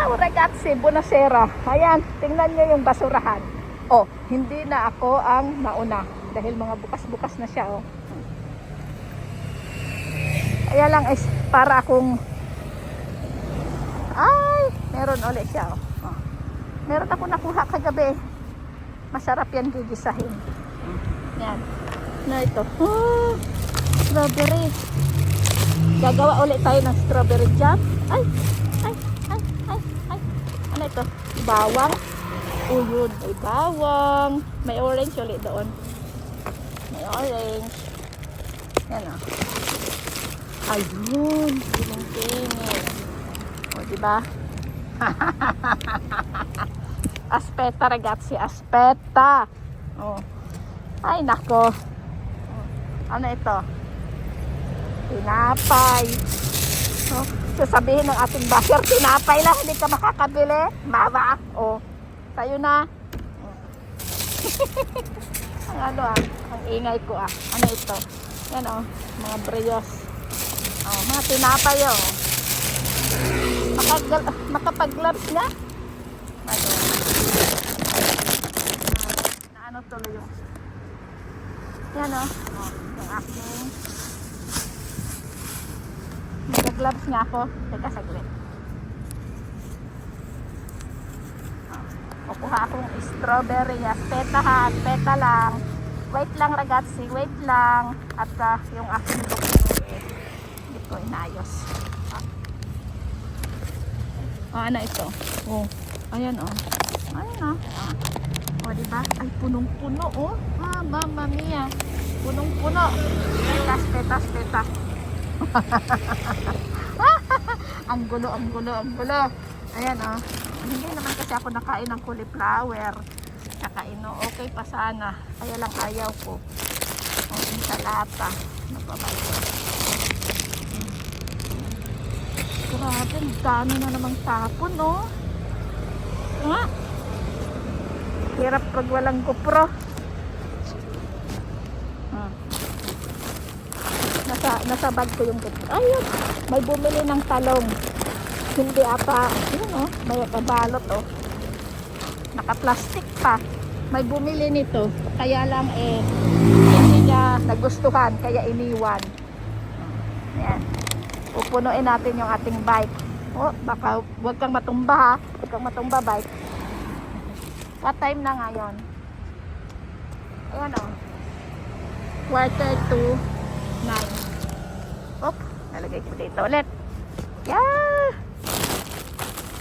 Ciao ragazzi, buonasera. Ayan, tingnan nyo yung basurahan. Oh, hindi na ako ang nauna. Dahil mga bukas-bukas na siya, oh. Kaya lang is para akong... Ay, meron ulit siya, oh. Oh. Meron ako nakuha kagabi. Masarap yan gigisahin. Yan. Na ito. Oh, strawberry. Gagawa ulit tayo ng strawberry jam. Ay, ay, ay, ay, ay. Ano ito? Bawang. Oh, yun. May bawang. May orange ulit doon. May orange. Yan, oh. Ayun. Tingin. O, diba? Aspetta, ragazzi. Aspetta. Oh. Ay, nako. Ano ito? Tinapay. Oh, sasabihin ng ating buyer, tinapay lang, hindi ka makakabili. Mama. Oh, sa'yo na. Oh. Ang ano ang ingay ko Ano ito? Yan mga brioche. Oh, mga tinapay makapag-gloves nga. Ano tuloy yung yan yung aking mag-gloves nga ako. Teka saglit. Kukuha akong strawberry. Aspetta ha. Aspetta lang. Wait lang ragazzi. Wait lang. At yung aking look hindi ko inayos. Ano ito? Oh. Ayan Ayan diba? Ay punong-puno Mamma mia. Punong-puno. Aspetta. Ang gulo. Ayan hindi naman kasi ako nakain ng cauliflower. Kakain okay pa sana. Kaya lang ayaw ko. Ensalada. Grabe, dami na namang tapon hirap pag walang GoPro. Nasa bag ko yung GoPro. Ayun, may bumili ng talong. Hindi yun may kabalot naka-plastic pa. May bumili nito. Kaya lang hindi niya nagustuhan. Kaya iniwan. Ayan. Pupunuin natin yung ating bike. Baka huwag kang matumba Huwag kang matumba bike. What time na ngayon? Ayan 8:45. Nalagay ko dito ulit. Yeah!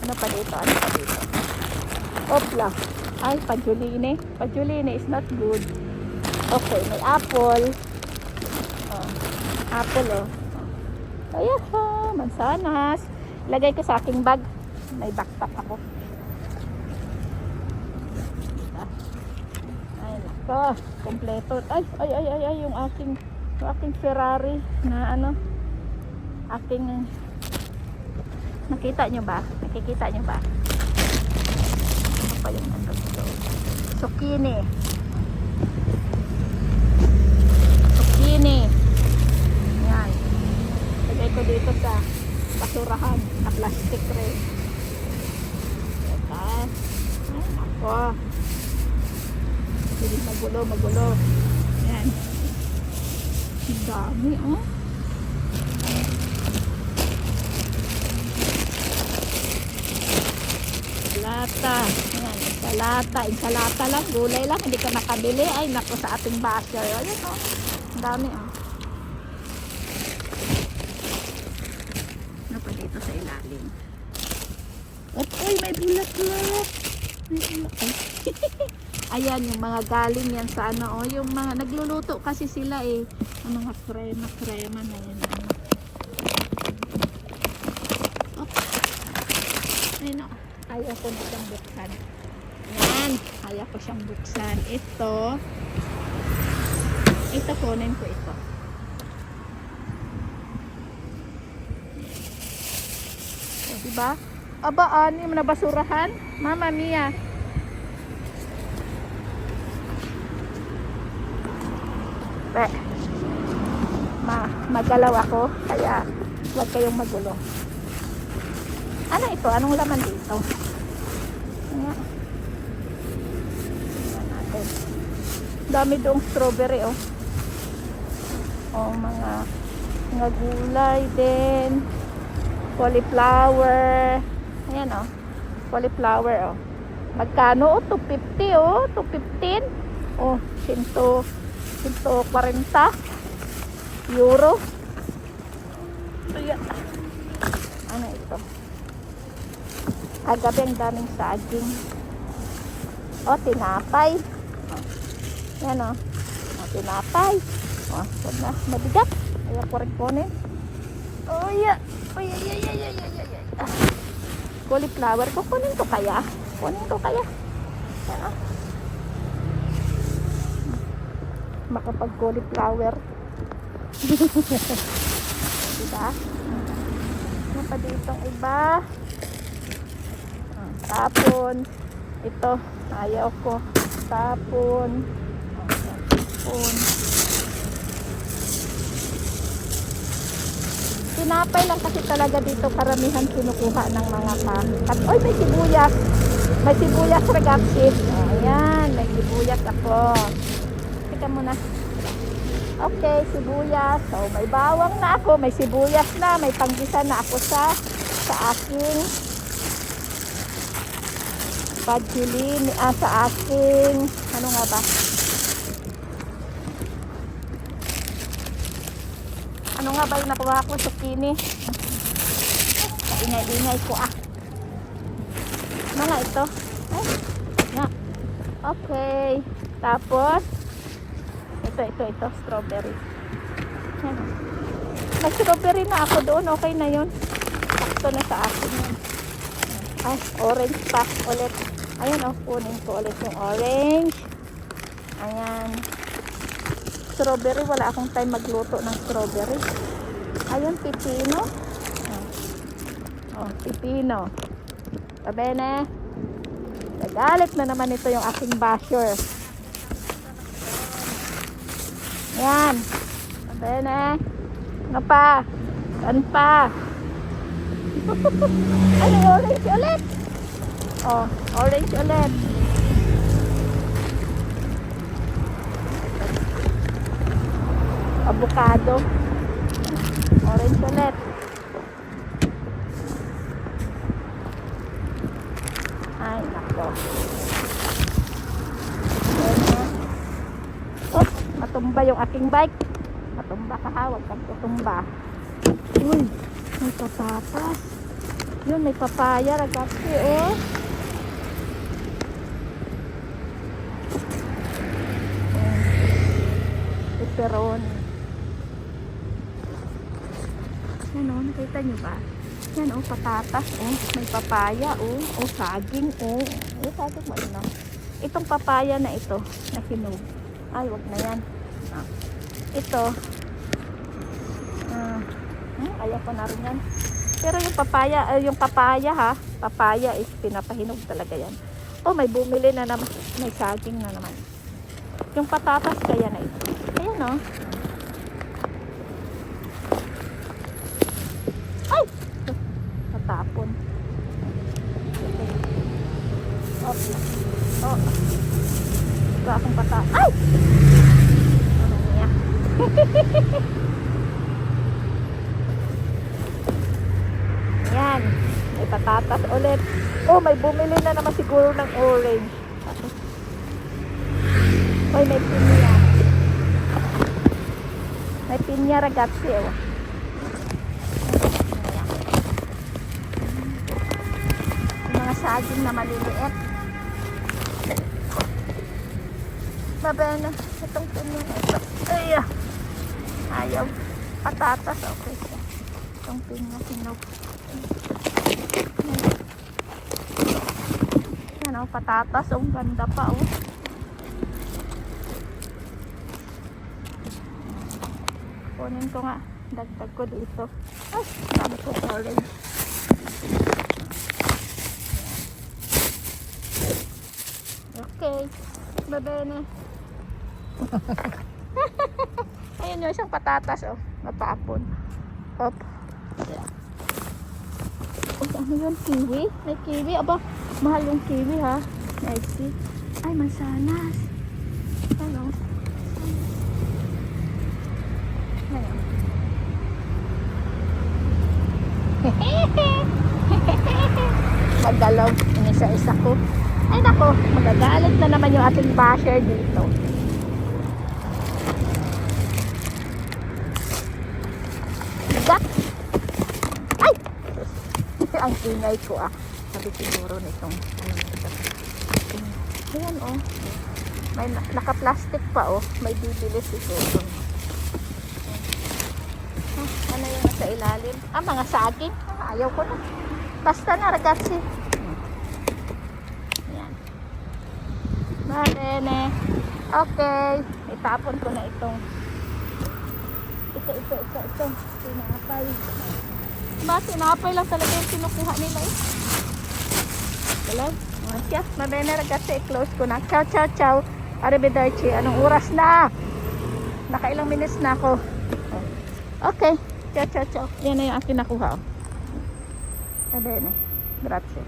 Ano pa dito? Opla. Ay, pajuline. Pajuline is not good. Okay, may apple. Apple Ayan mansanas. Lagay ko sa aking bag. May backpack ako. Ay, nako. Kompleto. Ay, yung aking Ferrari na aking nakikita nyo ba? Ano pa yung dito? Zucchini. Yan. Lagay ko dito sa basurahan na plastic tray. Ay, nako. Hindi magulo. Yan. Ang dami Insalata lang, gulay lang, hindi ka nakabili. Ay nako, sa ating basher. Ayan ang dami ano pa dito sa ilalim? Uy, may bulat-bulat. Ayan yung mga galing yan sa yung mga nagluluto kasi sila ang mga krema na yan. Ayun ayaw ko na siyang buksan. Yan, ayaw ko siyang buksan. Ito kunin ko ito. Diba? Ani mo na basurahan? Mamma mia. Magalaw ako, kaya huwag kayong magulo. Ano ito? Anong laman dito? Nga. Tingnan natin. Dami doong strawberry, oh. Oh, mga gulay din. Cauliflower. Ayan, oh. Cauliflower, oh. Magkano? Oh, 250, oh. 215. Oh, 140 euro. Ayan. Ano ito? Kagabi ang daming saging. Oh, tinapay. Oh. Yan, oh. Oh, tinapay. Oh, wag na. Mabigat. Ayaw ko rin kunin. Oh, yeah. Oh, yeah. Cauliflower. Kukunin ko kaya? Kunin ko kaya? Yan, oh. Makapag cauliflower. Diba? Ano pa ditong iba? Tapon. Ito. Ayaw ko. Tapon. Tapon. Tinapay lang kasi talaga dito karamihan kinukuha ng mga at oy, may sibuyas. May sibuyas ragapsit. Ayan, may sibuyas ako. Teka muna. Okay, sibuyas. So, may bawang na ako, may sibuyas na, may panggisa na ako sa aking pagkilin, sa aking ano nga ba? Ano nga ba yung nakuha ko? Zucchini. Ingay-ingay ko Ano nga ito? Ay, nga. Okay. Tapos, ito, strawberry. Yan. May strawberry na ako doon. Okay na yun. Sakto na sa akin yun. Ay, orange pa ulit. Ayan, kunin ko ulit yung orange. Ayan. Strawberry, wala akong time magluto ng strawberry. Ayun, pipino. Pipino. Kabene. Nagalit na naman ito yung aking basher. Yan. Kabene. Ano pa? Ano pa? Ano, orange ulit? Oh, orange ulit. Avocado. Orange ulit. Ay, nako. Oh, matumba yung aking bike. Matumba ka ha, huwag kang tutumba. Uy, may patatas. Yun, may papaya, ragazzi, oh. Pepperoni. Yan o, nakita nyo ba? Yan o, patatas o. May papaya o. O, saging o. Saging mo ino. Itong papaya na ito, na hinog. Ay, wag na yan. Ito. Ayaw ko na rin yan. Pero yung papaya ha. Papaya is pinapahinog talaga yan. Oh, may bumili na naman. May saging na naman. Yung patatas kaya na ito. Ayan o. Ay! Natapon. Okay. Oh. Ito akong patatas. Ay! Ano niya? Yan. May patatas ulit. Oh, may bumili na naman siguro ng orange. Hoy, may pinya. May pinya ragazzi. Oh. Yung mga saging na maliliit. Babena. Itong pinya ito. Ay, ayaw. Patatas. Okay. Itong pinya hinog. Yan o, patatas. Ang ganda pa o. Kunin ko nga. Dagdag ko dito. Ay, dami ko orange. Okay. Babene. Ayun yung isang patatas o. Natapon. Hop. Yeah. Ano yun? Kiwi? May kiwi? Aba, mahal yung kiwi ha. Nice. Ay, mansanas. Ano? Ayan. Magalaw. Inisa-isa ko. Ay nako, magagalit na naman yung ating basher dito. Gat! Ay! Ang ingay ko ah. Sabi siguro nitong ano ito. Ayan oh. May naka-plastic pa oh. May bibili siguro. Ano yung nasa ilalim? Ah, mga saging. Ah, ayaw ko na. Basta na, ragazzi. Yan. Marene. Okay. Itapon ko na itong ito. Tinapay. Tinapay lang talaga yung kinukuha nila eh. Wala. Siya. Marene, ragazzi. I-close ko na. Ciao, ciao, ciao. Arrivederci. Anong oras na? Nakailang minutes na ako. Okay. Ciao, ciao, ciao. Yan na yung aking nakuha. Bene. Grazie.